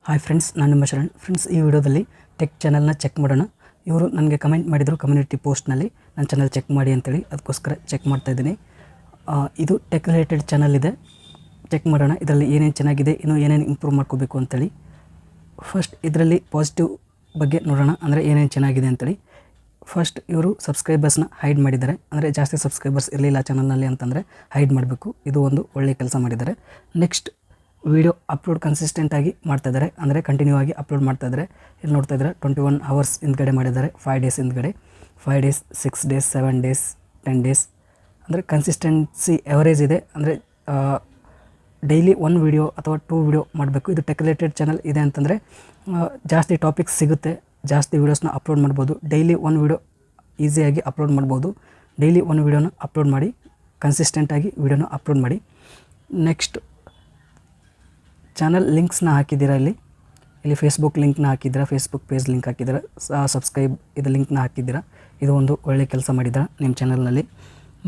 Hi friends, ನಾನು ನಿಮ್ಮ Sharan. Friends, ಈ ವಿಡಿಯೋದಲ್ಲಿ ಟೆಕ್ ಚಾನಲ್ನ ಚೆಕ್ ಮಾಡೋಣ. ಇವರು ನನಗೆ ಕಮೆಂಟ್ ಮಾಡಿದರು ಕಮ್ಯುನಿಟಿ ಪೋಸ್ಟ್ನಲ್ಲಿ ನನ್ನ ಚಾನಲ್ ಚೆಕ್ ಮಾಡಿ ಅಂತೇಳಿ. ಅದಕ್ಕೋಸ್ಕರ ಚೆಕ್ ಮಾಡ್ತಾಯಿದ್ದೀನಿ. ಇದು ಟೆಕ್ ರಿಲೇಟೆಡ್ ಚಾನಲ್ ಇದೆ. ಚೆಕ್ ಮಾಡೋಣ ಇದರಲ್ಲಿ ಏನೇನು ಚೆನ್ನಾಗಿದೆ, ಇನ್ನೂ ಏನೇನು ಇಂಪ್ರೂವ್ ಮಾಡ್ಕೋಬೇಕು ಅಂತೇಳಿ. ಫಸ್ಟ್ ಇದರಲ್ಲಿ ಪಾಸಿಟಿವ್ ಬಗ್ಗೆ ನೋಡೋಣ, ಅಂದರೆ ಏನೇನು ಚೆನ್ನಾಗಿದೆ ಅಂತೇಳಿ. ಫಸ್ಟ್ ಇವರು ಸಬ್ಸ್ಕ್ರೈಬರ್ಸ್ನ ಹೈಡ್ ಮಾಡಿದ್ದಾರೆ. ಅಂದರೆ ಜಾಸ್ತಿ ಸಬ್ಸ್ಕ್ರೈಬರ್ಸ್ ಇರಲಿಲ್ಲ ಚಾನಲ್ನಲ್ಲಿ ಅಂತಂದರೆ ಹೈಡ್ ಮಾಡಬೇಕು. ಇದು ಒಂದು ಒಳ್ಳೆಯ ಕೆಲಸ ಮಾಡಿದ್ದಾರೆ. ನೆಕ್ಸ್ಟ್, ವೀಡಿಯೋ ಅಪ್ಲೋಡ್ ಕನ್ಸಿಸ್ಟೆಂಟಾಗಿ ಮಾಡ್ತಾಯಿದ್ದಾರೆ, ಅಂದರೆ ಕಂಟಿನ್ಯೂ ಆಗಿ ಅಪ್ಲೋಡ್ ಮಾಡ್ತಾಯಿದ್ದಾರೆ. ಇಲ್ಲಿ ನೋಡ್ತಾ ಇದ್ದಾರೆ 21 hours ಹಿಂದ್ಗಡೆ ಮಾಡಿದ್ದಾರೆ, 5 days ಹಿಂದ್ಗಡೆ, 5 days, 6 days, 7 days, 10 days. ಅಂದರೆ ಕನ್ಸಿಸ್ಟೆನ್ಸಿ ಎವರೇಜ್ ಇದೆ. ಅಂದರೆ ಡೈಲಿ 1 ವೀಡಿಯೋ ಅಥವಾ 2 ವೀಡಿಯೋ ಮಾಡಬೇಕು. ಇದು ಟೆಕ್ ರಿಲೇಟೆಡ್ ಚಾನಲ್ ಇದೆ ಅಂತಂದರೆ ಜಾಸ್ತಿ ಟಾಪಿಕ್ಸ್ ಸಿಗುತ್ತೆ, ಜಾಸ್ತಿ ವೀಡಿಯೋಸ್ನ ಅಪ್ಲೋಡ್ ಮಾಡ್ಬೋದು. ಡೈಲಿ 1 ವೀಡಿಯೋ ಈಸಿಯಾಗಿ ಅಪ್ಲೋಡ್ ಮಾಡ್ಬೋದು. ಡೈಲಿ 1 ವೀಡಿಯೋನ ಅಪ್ಲೋಡ್ ಮಾಡಿ, ಕನ್ಸಿಸ್ಟೆಂಟಾಗಿ ವೀಡಿಯೋನ ಅಪ್ಲೋಡ್ ಮಾಡಿ. ನೆಕ್ಸ್ಟ್, ಚಾನಲ್ ಲಿಂಕ್ಸ್ನ ಹಾಕಿದ್ದೀರಾ. ಇಲ್ಲಿ ಫೇಸ್ಬುಕ್ ಲಿಂಕ್ನ ಹಾಕಿದ್ದೀರಾ, ಫೇಸ್ಬುಕ್ ಪೇಜ್ ಲಿಂಕ್ ಹಾಕಿದ್ದೀರಾ, ಸಬ್ಸ್ಕ್ರೈಬ್ ಇದು ಲಿಂಕ್ನ ಹಾಕಿದ್ದೀರಾ. ಇದು ಒಂದು ಒಳ್ಳೆ ಕೆಲಸ ಮಾಡಿದ್ದೀರಾ ನಿಮ್ಮ ಚಾನಲ್ನಲ್ಲಿ.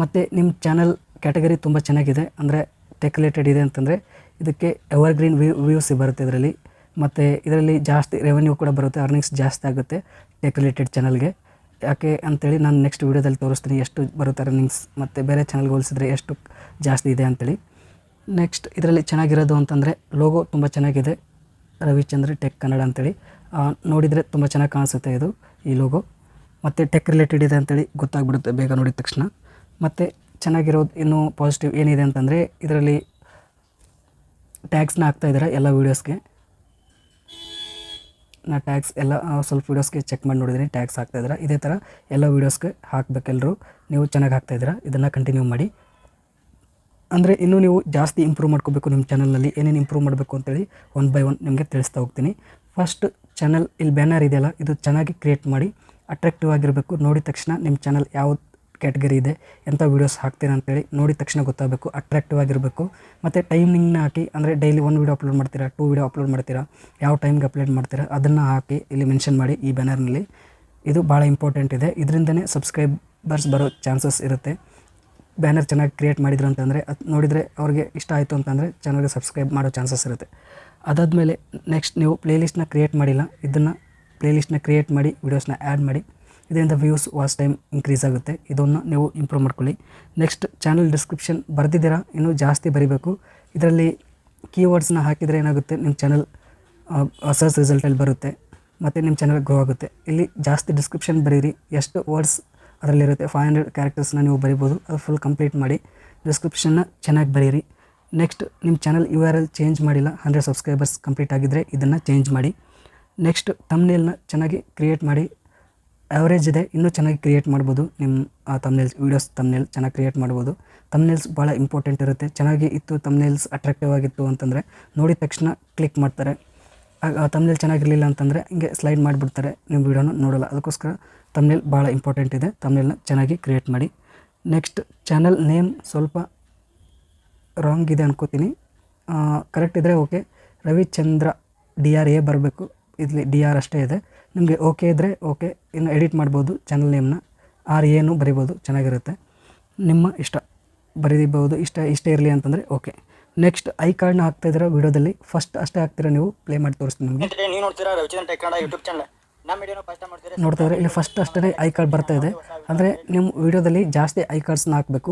ಮತ್ತು ನಿಮ್ಮ ಚಾನಲ್ ಕ್ಯಾಟಗರಿ ತುಂಬ ಚೆನ್ನಾಗಿದೆ, ಅಂದರೆ ಟೆಕ್ ರಿಲೇಟೆಡ್ ಇದೆ ಅಂತಂದರೆ ಇದಕ್ಕೆ ಎವರ್ಗ್ರೀನ್ ವ್ಯೂಸ್ ಬರುತ್ತೆ ಇದರಲ್ಲಿ. ಮತ್ತು ಇದರಲ್ಲಿ ಜಾಸ್ತಿ ರೆವೆನ್ಯೂ ಕೂಡ ಬರುತ್ತೆ, ಅರ್ನಿಂಗ್ಸ್ ಜಾಸ್ತಿ ಆಗುತ್ತೆ ಟೆಕ್ ರಿಲೇಟೆಡ್ ಚಾನಲ್ಗೆ. ಯಾಕೆ ಅಂತೇಳಿ ನಾನು ನೆಕ್ಸ್ಟ್ ವೀಡಿಯೋದಲ್ಲಿ ತೋರಿಸ್ತೀನಿ ಎಷ್ಟು ಬರುತ್ತೆ ಅರ್ನಿಂಗ್ಸ್, ಮತ್ತು ಬೇರೆ ಚಾನಲ್ಗೆ ಹೋಲಿಸಿದ್ರೆ ಎಷ್ಟು ಜಾಸ್ತಿ ಇದೆ ಅಂತೇಳಿ. ನೆಕ್ಸ್ಟ್, ಇದರಲ್ಲಿ ಚೆನ್ನಾಗಿರೋದು ಅಂತಂದರೆ ಲೋಗೋ ತುಂಬ ಚೆನ್ನಾಗಿದೆ, ರವಿಚಂದ್ರ ಟೆಕ್ ಕನ್ನಡ ಅಂತೇಳಿ. ನೋಡಿದರೆ ತುಂಬ ಚೆನ್ನಾಗಿ ಕಾಣಿಸುತ್ತೆ ಇದು ಈ ಲೋಗೋ. ಮತ್ತು ಟೆಕ್ ರಿಲೇಟೆಡ್ ಇದೆ ಅಂತೇಳಿ ಗೊತ್ತಾಗ್ಬಿಡುತ್ತೆ ಬೇಗ ನೋಡಿದ ತಕ್ಷಣ. ಮತ್ತು ಚೆನ್ನಾಗಿರೋದು ಇನ್ನೂ ಪಾಸಿಟಿವ್ ಏನಿದೆ ಅಂತಂದರೆ ಇದರಲ್ಲಿ ಟ್ಯಾಗ್ಸ್ನ ಹಾಕ್ತಾಯಿದ್ದಾರೆ ಎಲ್ಲ ವೀಡಿಯೋಸ್ಗೆ. ನಾ ಟ್ಯಾಗ್ಸ್ ಎಲ್ಲ ಸ್ವಲ್ಪ ವೀಡಿಯೋಸ್ಗೆ ಚೆಕ್ ಮಾಡಿ ನೋಡಿದ್ದೀನಿ, ಟ್ಯಾಗ್ಸ್ ಹಾಕ್ತಾಯಿದ್ದಾರೆ. ಇದೇ ಥರ ಎಲ್ಲ ವೀಡಿಯೋಸ್ಗೆ ಹಾಕಬೇಕೆಲ್ಲರೂ. ನೀವು ಚೆನ್ನಾಗಿ ಹಾಕ್ತಾಯಿದ್ದೀರಾ, ಇದನ್ನು ಕಂಟಿನ್ಯೂ ಮಾಡಿ. ಅಂದರೆ ಇನ್ನೂ ನೀವು ಜಾಸ್ತಿ ಇಂಪ್ರೂವ್ ಮಾಡ್ಕೋಬೇಕು ನಿಮ್ಮ ಚಾನಲ್ನಲ್ಲಿ. ಏನೇನು ಇಂಪ್ರೂವ್ ಮಾಡಬೇಕು ಅಂತೇಳಿ 1 by 1 ನಿಮಗೆ ತಿಳಿಸ್ತಾ ಹೋಗ್ತೀನಿ. ಫಸ್ಟ್, ಚಾನಲ್ ಇಲ್ಲಿ ಬ್ಯಾನರ್ ಇದೆಯಲ್ಲ, ಇದು ಚೆನ್ನಾಗಿ ಕ್ರಿಯೇಟ್ ಮಾಡಿ, ಅಟ್ರಾಕ್ಟಿವ್ ಆಗಿರಬೇಕು. ನೋಡಿದ ತಕ್ಷಣ ನಿಮ್ಮ ಚಾನಲ್ ಯಾವ ಕ್ಯಾಟಗರಿ ಇದೆ, ಎಂಥ ವೀಡಿಯೋಸ್ ಹಾಕ್ತೀರಾ ಅಂತೇಳಿ ನೋಡಿದ ತಕ್ಷಣ ಗೊತ್ತಾಗಬೇಕು, ಅಟ್ರಾಕ್ಟಿವ್ ಆಗಿರಬೇಕು. ಮತ್ತು ಟೈಮಿಂಗ್ನ ಹಾಕಿ, ಅಂದರೆ ಡೈಲಿ 1 ವೀಡಿಯೋ ಅಪ್ಲೋಡ್ ಮಾಡ್ತೀರಾ, 2 ವೀಡಿಯೋ ಅಪ್ಲೋಡ್ ಮಾಡ್ತೀರಾ, ಯಾವ ಟೈಮ್ಗೆ ಅಪ್ಲೋಡ್ ಮಾಡ್ತೀರಾ ಅದನ್ನು ಹಾಕಿ ಇಲ್ಲಿ ಮೆನ್ಷನ್ ಮಾಡಿ ಈ ಬ್ಯಾನರ್ನಲ್ಲಿ. ಇದು ಭಾಳ ಇಂಪಾರ್ಟೆಂಟ್ ಇದೆ, ಇದರಿಂದನೇ ಸಬ್ಸ್ಕ್ರೈಬರ್ಸ್ ಬರೋ ಚಾನ್ಸಸ್ ಇರುತ್ತೆ. ಬ್ಯಾನರ್ ಚೆನ್ನಾಗಿ ಕ್ರಿಯೇಟ್ ಮಾಡಿದ್ರು ಅಂತಂದರೆ ಅದು ನೋಡಿದರೆ ಅವ್ರಿಗೆ ಇಷ್ಟ ಆಯಿತು ಅಂತಂದರೆ ಚಾನಲ್ಗೆ ಸಬ್ಸ್ಕ್ರೈಬ್ ಮಾಡೋ ಚಾನ್ಸಸ್ ಇರುತ್ತೆ. ಅದಾದಮೇಲೆ ನೆಕ್ಸ್ಟ್, ನೀವು ಪ್ಲೇಲಿಸ್ಟ್ನ ಕ್ರಿಯೇಟ್ ಮಾಡಿಲ್ಲ, ಇದನ್ನು ಪ್ಲೇಲಿಸ್ಟ್ನ ಕ್ರಿಯೇಟ್ ಮಾಡಿ ವೀಡಿಯೋಸ್ನ ಆ್ಯಡ್ ಮಾಡಿ. ಇದರಿಂದ ವ್ಯೂಸ್, ವಾಚ್ ಟೈಮ್ ಇನ್ಕ್ರೀಸ್ ಆಗುತ್ತೆ. ಇದನ್ನು ನೀವು ಇಂಪ್ರೂವ್ ಮಾಡ್ಕೊಳ್ಳಿ. ನೆಕ್ಸ್ಟ್, ಚಾನಲ್ ಡಿಸ್ಕ್ರಿಪ್ಷನ್ ಬರೆದಿದ್ದೀರಾ, ಇನ್ನೂ ಜಾಸ್ತಿ ಬರೀಬೇಕು. ಇದರಲ್ಲಿ ಕೀವರ್ಡ್ಸ್ನ ಹಾಕಿದರೆ ಏನಾಗುತ್ತೆ, ನಿಮ್ಮ ಚಾನಲ್ ಸರ್ಚ್ ರಿಸಲ್ಟಲ್ಲಿ ಬರುತ್ತೆ ಮತ್ತು ನಿಮ್ಮ ಚಾನಲ್ ಗ್ರೋ ಆಗುತ್ತೆ. ಇಲ್ಲಿ ಜಾಸ್ತಿ ಡಿಸ್ಕ್ರಿಪ್ಷನ್ ಬರೀರಿ, ಎಷ್ಟು ವರ್ಡ್ಸ್ ಅದರಲ್ಲಿರುತ್ತೆ, 500 ಕ್ಯಾರೆಕ್ಟರ್ಸ್ನ ನೀವು ಬರಿಬೋದು. ಅದು ಫುಲ್ ಕಂಪ್ಲೀಟ್ ಮಾಡಿ, ಡಿಸ್ಕ್ರಿಪ್ಷನ್ನ ಚೆನ್ನಾಗಿ ಬರೀರಿ. ನೆಕ್ಸ್ಟ್, ನಿಮ್ಮ ಚಾನಲ್ URL ಚೇಂಜ್ ಮಾಡಿಲ್ಲ, 100 ಸಬ್ಸ್ಕ್ರೈಬರ್ಸ್ ಕಂಪ್ಲೀಟ್ ಆಗಿದ್ದರೆ ಇದನ್ನು ಚೇಂಜ್ ಮಾಡಿ. ನೆಕ್ಸ್ಟ್, ತಮ್ನೇಲ್ನ ಚೆನ್ನಾಗಿ ಕ್ರಿಯೇಟ್ ಮಾಡಿ. ಆ್ಯಾವ್ರೇಜ್ ಇದೆ, ಇನ್ನೂ ಚೆನ್ನಾಗಿ ಕ್ರಿಯೇಟ್ ಮಾಡ್ಬೋದು. ನಿಮ್ಮ ತಮ್ನೇಲ್ಸ್, ವೀಡಿಯೋಸ್ ತಮ್ನೇಲ್ ಚೆನ್ನಾಗಿ ಕ್ರಿಯೇಟ್ ಮಾಡ್ಬೋದು. ತಮ್ನೇಲ್ಸ್ ಭಾಳ ಇಂಪಾರ್ಟೆಂಟ್ ಇರುತ್ತೆ. ಚೆನ್ನಾಗಿ ಇತ್ತು ತಮ್ನೇಲ್ಸ್, ಅಟ್ರಾಕ್ಟಿವ್ ಆಗಿತ್ತು ಅಂತಂದರೆ ನೋಡಿದ ತಕ್ಷಣ ಕ್ಲಿಕ್ ಮಾಡ್ತಾರೆ. ತಮ್ನೇಲ್ ಚೆನ್ನಾಗಿರಲಿಲ್ಲ ಅಂತಂದರೆ ಹಿಂಗೆ ಸ್ಲೈಡ್ ಮಾಡಿಬಿಡ್ತಾರೆ, ನಿಮ್ಮ ವೀಡಿಯೋನ ನೋಡೋಲ್ಲ. ಅದಕ್ಕೋಸ್ಕರ ತಮ್ನೇಲ್ ಭಾಳ ಇಂಪಾರ್ಟೆಂಟ್ ಇದೆ, ತಮ್ನೇಲ್ನ ಚೆನ್ನಾಗಿ ಕ್ರಿಯೇಟ್ ಮಾಡಿ. ನೆಕ್ಸ್ಟ್, ಚಾನಲ್ ನೇಮ್ ಸ್ವಲ್ಪ ರಾಂಗ್ ಇದೆ ಅನ್ಕೋತೀನಿ, ಕರೆಕ್ಟ್ ಇದ್ದರೆ ಓಕೆ. ರವಿಚಂದ್ರ DRA ಬರಬೇಕು, ಇಲ್ಲಿ DR ಅಷ್ಟೇ ಇದೆ. ನಿಮಗೆ ಓಕೆ ಇದ್ದರೆ ಓಕೆ, ಇನ್ನು ಎಡಿಟ್ ಮಾಡ್ಬೋದು. ಚಾನಲ್ ನೇಮ್ನ RAನು ಬರಿಬೋದು, ಚೆನ್ನಾಗಿರುತ್ತೆ. ನಿಮ್ಮ ಇಷ್ಟ ಬರೀಬೋದು, ಇಷ್ಟೇ ಇರಲಿ ಅಂತಂದರೆ ಓಕೆ. ನೆಕ್ಸ್ಟ್, ಐ ಕಾರ್ಡ್ನ ಹಾಕ್ತಾಯಿದ್ದೀರಾ ವೀಡಿಯೋದಲ್ಲಿ, ಫಸ್ಟ್ ಅಷ್ಟೇ ಹಾಕ್ತೀರಾ ನೀವು. ಪ್ಲೇ ಮಾಡಿ ತೋರಿಸ್ತೀನಿ ನಿಮಗೆ. ನೋಡ್ತಾ ಇದ್ರೆ ಇಲ್ಲಿ ಫಸ್ಟ್ ಅಷ್ಟೇ ಐ ಕಾರ್ಡ್ ಬರ್ತಾ ಇದೆ. ಅಂದರೆ ನಿಮ್ಮ ವೀಡಿಯೋದಲ್ಲಿ ಜಾಸ್ತಿ ಐ ಕಾರ್ಡ್ಸ್ನ ಹಾಕಬೇಕು.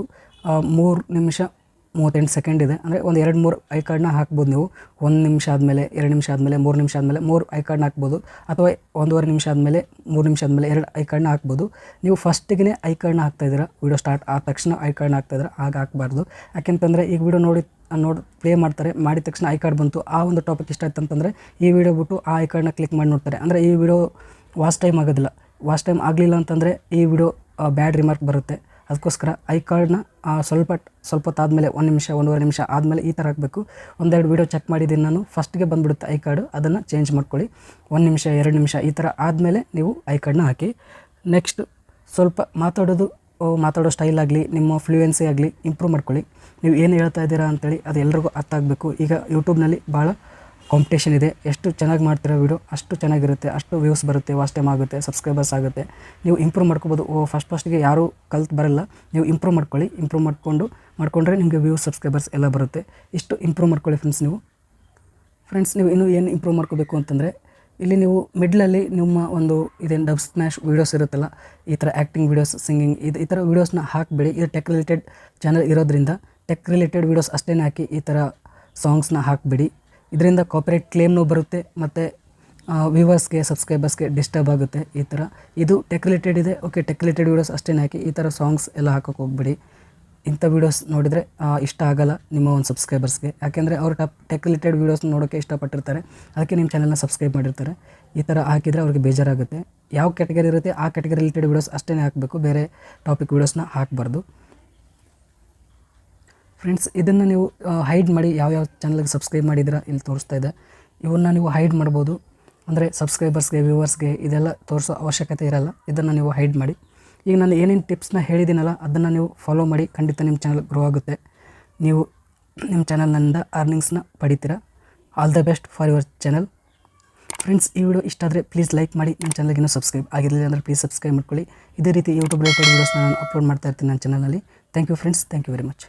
3 ನಿಮಿಷ 38 ಸೆಕೆಂಡ್ ಇದೆ, ಅಂದರೆ ಒಂದು 2-3 ಐ ಕಾರ್ಡ್ನ ಹಾಕ್ಬೋದು ನೀವು. 1 ನಿಮಿಷ ಆದಮೇಲೆ, 2 ನಿಮಿಷ ಆದಮೇಲೆ, 3 ನಿಮಿಷ ಆದಮೇಲೆ 3 ಐ ಕಾರ್ಡ್ನ ಹಾಕ್ಬೋದು. ಅಥವಾ 1.5 ನಿಮಿಷ ಆದಮೇಲೆ, 3 ನಿಮಿಷ ಆದಮೇಲೆ 2 ಐ ಕಾರ್ಡ್ನ ಹಾಕ್ಬೋದು. ನೀವು ಫಸ್ಟಿಗೆ ಐ ಕಾರ್ಡ್ನ ಹಾಕ್ತಾಯಿದ್ದೀರಾ, ವೀಡಿಯೋ ಸ್ಟಾರ್ಟ್ ಆದ ತಕ್ಷಣ ಐ ಕಾರ್ಡ್ನ ಹಾಕ್ತಾಯಿದ್ದೀರಾ, ಆಗ ಹಾಕಬಾರ್ದು. ಯಾಕೆಂತಂದರೆ ಈಗ ವೀಡಿಯೋ ನೋಡಿ ಪ್ಲೇ ಮಾಡ್ತಾರೆ, ಮಾಡಿದ ತಕ್ಷಣ ಐ ಕಾರ್ಡ್ ಬಂತು, ಆ ಒಂದು ಟಾಪಿಕ್ ಇಷ್ಟ ಆಯ್ತು ಅಂತಂದರೆ ಈ ವಿಡಿಯೋ ಬಿಟ್ಟು ಆ ಐ ಕಾರ್ಡ್ನ ಕ್ಲಿಕ್ ಮಾಡಿ ನೋಡ್ತಾರೆ. ಅಂದರೆ ಈ ವಿಡಿಯೋ ವಾಚ್ ಟೈಮ್ ಆಗೋದಿಲ್ಲ. ವಾಚ್ ಟೈಮ್ ಆಗಲಿಲ್ಲ ಅಂತಂದರೆ ಈ ವಿಡಿಯೋ ಬ್ಯಾಡ್ ರಿಮಾರ್ಕ್ ಬರುತ್ತೆ. ಅದಕ್ಕೋಸ್ಕರ ಐ ಕಾರ್ಡ್ನ ಸ್ವಲ್ಪ ಹೊತ್ತಾದಮೇಲೆ, 1 ನಿಮಿಷ 1.5 ನಿಮಿಷ ಆದಮೇಲೆ ಈ ಥರ ಹಾಕಬೇಕು. 1-2 ವೀಡಿಯೋ ಚೆಕ್ ಮಾಡಿದ್ದೀನಿ ನಾನು, ಫಸ್ಟಿಗೆ ಬಂದುಬಿಡುತ್ತೆ ಐ ಕಾರ್ಡು, ಅದನ್ನು ಚೇಂಜ್ ಮಾಡ್ಕೊಳ್ಳಿ. 1 ನಿಮಿಷ 2 ನಿಮಿಷ ಈ ಥರ ಆದಮೇಲೆ ನೀವು ಐ ಕಾರ್ಡ್ನ ಹಾಕಿ. ನೆಕ್ಸ್ಟ್, ಸ್ವಲ್ಪ ಮಾತಾಡೋ ಸ್ಟೈಲ್ ಆಗಲಿ, ನಿಮ್ಮ ಫ್ಲೂಯೆನ್ಸಿ ಆಗಲಿ ಇಂಪ್ರೂವ್ ಮಾಡ್ಕೊಳ್ಳಿ. ನೀವು ಏನು ಹೇಳ್ತಾ ಇದ್ದೀರಾ ಅಂತೇಳಿ ಅದು ಎಲ್ರಿಗೂ ಅರ್ಥ ಆಗಬೇಕು. ಈಗ ಯೂಟ್ಯೂಬ್ನಲ್ಲಿ ಭಾಳ ಕಾಂಪಿಟೇಷನ್ ಇದೆ. ಎಷ್ಟು ಚೆನ್ನಾಗಿ ಮಾಡ್ತಿರೋ ವೀಡಿಯೋ ಅಷ್ಟು ಚೆನ್ನಾಗಿರುತ್ತೆ, ಅಷ್ಟು ವ್ಯೂಸ್ ಬರುತ್ತೆ, ವಾಚ್ ಟೈಮ್ ಆಗುತ್ತೆ, ಸಬ್ಸ್ಕ್ರೈಬರ್ಸ್ ಆಗುತ್ತೆ. ನೀವು ಇಂಪ್ರೂವ್ ಮಾಡ್ಕೋಬೋದು. ಫಸ್ಟಿಗೆ ಯಾರೂ ಕಲ್ತು ಬರಲ್ಲ, ನೀವು ಇಂಪ್ರೂವ್ ಮಾಡ್ಕೊಳ್ಳಿ. ಇಂಪ್ರೂವ್ ಮಾಡಿಕೊಂಡ್ರೆ ನಿಮಗೆ ವ್ಯೂಸ್, ಸಬ್ಸ್ಕ್ರೈಬರ್ಸ್ ಎಲ್ಲ ಬರುತ್ತೆ. ಇಷ್ಟು ಇಂಪ್ರೂವ್ ಮಾಡ್ಕೊಳ್ಳಿ ಫ್ರೆಂಡ್ಸ್ ನೀವು. ಫ್ರೆಂಡ್ಸ್, ನೀವು ಇನ್ನೂ ಏನು ಇಂಪ್ರೂವ್ ಮಾಡ್ಕೋಬೇಕು ಅಂತಂದರೆ, ಇಲ್ಲಿ ನೀವು ಮಿಡ್ಲಲ್ಲಿ ನಿಮ್ಮ ಒಂದು ಇದೇನು ಡಬ್ ಸ್ಮ್ಯಾಶ್ ವೀಡಿಯೋಸ್ ಇರುತ್ತಲ್ಲ, ಈ ಥರ ಆ್ಯಕ್ಟಿಂಗ್ ವೀಡಿಯೋಸ್, ಸಿಂಗಿಂಗ್, ಈ ಥರ ವೀಡಿಯೋಸ್ನ ಹಾಕಬೇಡಿ. ಇದು ಟೆಕ್ ರಿಲೇಟೆಡ್ ಚಾನಲ್ ಇರೋದ್ರಿಂದ ಟೆಕ್ ರಿಲೇಟೆಡ್ ವೀಡಿಯೋಸ್ ಅಷ್ಟೇ ಹಾಕಿ, ಈ ಥರ ಸಾಂಗ್ಸ್ನ ಹಾಕಬೇಡಿ. ಇದರಿಂದ ಕಾಪಿರೈಟ್ ಕ್ಲೇಮ್ನೂ ಬರುತ್ತೆ ಮತ್ತು ವ್ಯೂವರ್ಸ್ಗೆ, ಸಬ್ಸ್ಕ್ರೈಬರ್ಸ್ಗೆ ಡಿಸ್ಟರ್ಬ್ ಆಗುತ್ತೆ. ಈ ಥರ ಇದು ಟೆಕ್ ರಿಲೇಟೆಡ್ ಇದೆ, ಓಕೆ, ಟೆಕ್ ರಿಲೇಟೆಡ್ ವೀಡಿಯೋಸ್ ಅಷ್ಟೇ ಹಾಕಿ. ಈ ಥರ ಸಾಂಗ್ಸ್ ಎಲ್ಲ ಹಾಕೋಕ್ಕೆ ಹೋಗ್ಬೇಡಿ. ಇಂಥ ವೀಡಿಯೋಸ್ ನೋಡಿದರೆ ಇಷ್ಟ ಆಗಲ್ಲ ನಿಮ್ಮ ಒಂದು ಸಬ್ಸ್ಕ್ರೈಬರ್ಸ್ಗೆ, ಯಾಕೆಂದರೆ ಅವರು ಟೆಕ್ ರಿಲೇಟೆಡ್ ವೀಡಿಯೋಸ್ ನೋಡೋಕ್ಕೆ ಇಷ್ಟಪಟ್ಟಿರ್ತಾರೆ, ಅದಕ್ಕೆ ನಿಮ್ಮ ಚಾನಲ್ನ ಸಬ್ಸ್ಕ್ರೈಬ್ ಮಾಡಿರ್ತಾರೆ. ಈ ಥರ ಹಾಕಿದರೆ ಅವ್ರಿಗೆ ಬೇಜಾರಾಗುತ್ತೆ. ಯಾವ ಕ್ಯಾಟಗರಿ ಇರುತ್ತೆ ಆ ಕ್ಯಾಟಗರಿ ರಿಲೇಟೆಡ್ ವೀಡಿಯೋಸ್ ಅಷ್ಟೇ ಹಾಕಬೇಕು, ಬೇರೆ ಟಾಪಿಕ್ ವೀಡಿಯೋಸ್ನ ಹಾಕಬಾರ್ದು. ಫ್ರೆಂಡ್ಸ್, ಇದನ್ನು ನೀವು ಹೈಡ್ ಮಾಡಿ. ಯಾವ್ಯಾವ ಚಾನಲ್ಗೆ ಸಬ್ಸ್ಕ್ರೈಬ್ ಮಾಡಿದ್ರೆ ಇಲ್ಲಿ ತೋರಿಸ್ತಾ ಇದೆ, ಇವನ್ನ ನೀವು ಹೈಡ್ ಮಾಡ್ಬೋದು. ಅಂದರೆ ಸಬ್ಸ್ಕ್ರೈಬರ್ಸ್ಗೆ, ವ್ಯೂವರ್ಸ್ಗೆ ಇದೆಲ್ಲ ತೋರಿಸೋ ಅವಶ್ಯಕತೆ ಇರಲ್ಲ. ಇದನ್ನು ನೀವು ಹೈಡ್ ಮಾಡಿ. ಈಗ ನಾನು ಏನೇನು ಟಿಪ್ಸ್ನ ಹೇಳಿದ್ದೀನಲ್ಲ, ಅದನ್ನು ನೀವು ಫಾಲೋ ಮಾಡಿ. ಖಂಡಿತ ನಿಮ್ಮ ಚಾನಲ್ ಗ್ರೋ ಆಗುತ್ತೆ. ನೀವು ನಿಮ್ಮ ಚಾನಲ್ನಿಂದ ಅರ್ನಿಂಗ್ಸ್ನ ಪಡಿತೀರಾ. All the best for your channel. Friends, ಈ ವಿಡಿಯೋ ಇಷ್ಟ ಆದರೆ ಪ್ಲೀಸ್ ಲೈಕ್ ಮಾಡಿ. ನಿಮ್ಮ ಚಾನಲ್ಗೆ ಇನ್ನೂ ಸಬ್ಸ್ಕ್ರೈಬ್ ಆಗಿರಲಿಲ್ಲ ಅಂದರೆ ಪ್ಲೀಸ್ ಸಬ್ಸ್ಕ್ರೈಬ್ ಮಾಡ್ಕೊಳ್ಳಿ. ಇದೇ ರೀತಿ ಯೂಟ್ಯೂಬ್ ರಿಲೇಟೆಡ್ ವೀಡಿಯೋಸ್ನ ನಾನು ಅಪ್ಲೋಡ್ ಮಾಡ್ತಾ ಇರ್ತೀನಿ ನನ್ನ ಚಾನಲಲ್ಲಿ. Thank you friends, thank you very much.